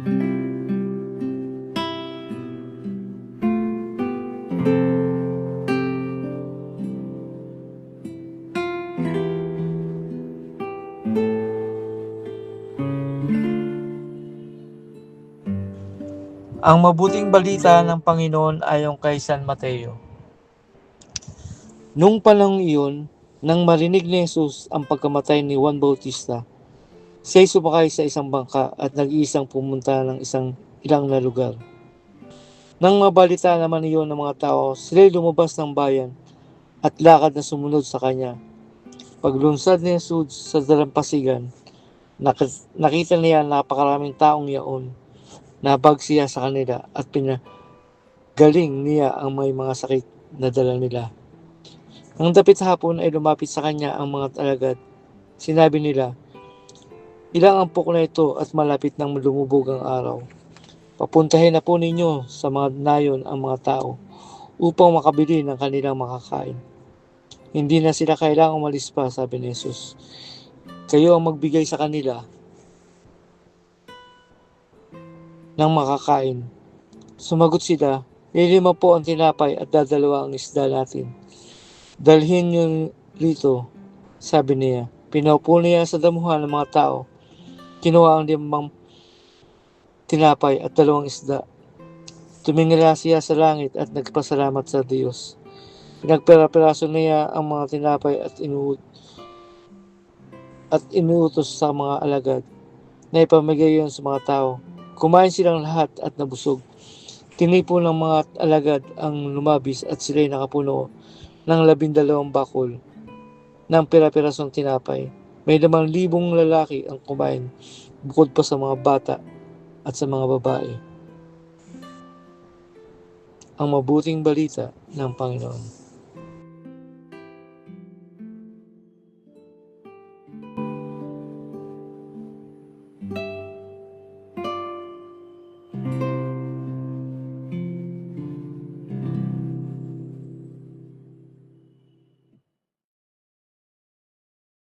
Ang mabuting balita ng Panginoon ayon kay San Mateo. Nung panahong iyon, nang marinig ni Jesus ang pagkamatay ni Juan Bautista, siya'y sumakay sa isang bangka at nag-iisang pumunta ng ilang na lugar. Nang mabalita naman iyon ng mga tao, sila'y lumabas ng bayan at lakad na sumunod sa kanya. Paglunsad ni Jesus sa dalampasigan, nakita niya napakaraming taong yaon. Nabag siya sa kanila at pinagaling niya ang may mga sakit na dala nila. Nang dapit hapon ay lumapit sa kanya ang mga alagad. Sinabi nila, "Ilang ampok na ito at malapit nang lumubog ang araw. Papuntahin na po ninyo sa mga nayon ang mga tao upang makabili ng kanilang makakain." Hindi na sila kailangang umalis pa, sabi ni Jesus. Kayo ang magbigay sa kanila ng makakain. Sumagot sila, 5 po ang tinapay at 2 ang isda natin. Dalhin niyo rito, sabi niya. Pinaupo niya sa damuhan ng mga tao. Kinuha ang 5 tinapay at 2 isda. Tumingala siya sa langit at nagpasalamat sa Diyos. Pinagpira-piraso niya ang mga tinapay at inuutos sa mga alagad na ipamigay yun sa mga tao. Kumain silang lahat at nabusog. Tinipon ng mga alagad ang lumabis at sila'y nakapuno ng 12 bakul ng pira-pirasong tinapay. May 5,000 lalaki ang kumain, bukod pa sa mga bata at sa mga babae. Ang mabuting balita ng Panginoon.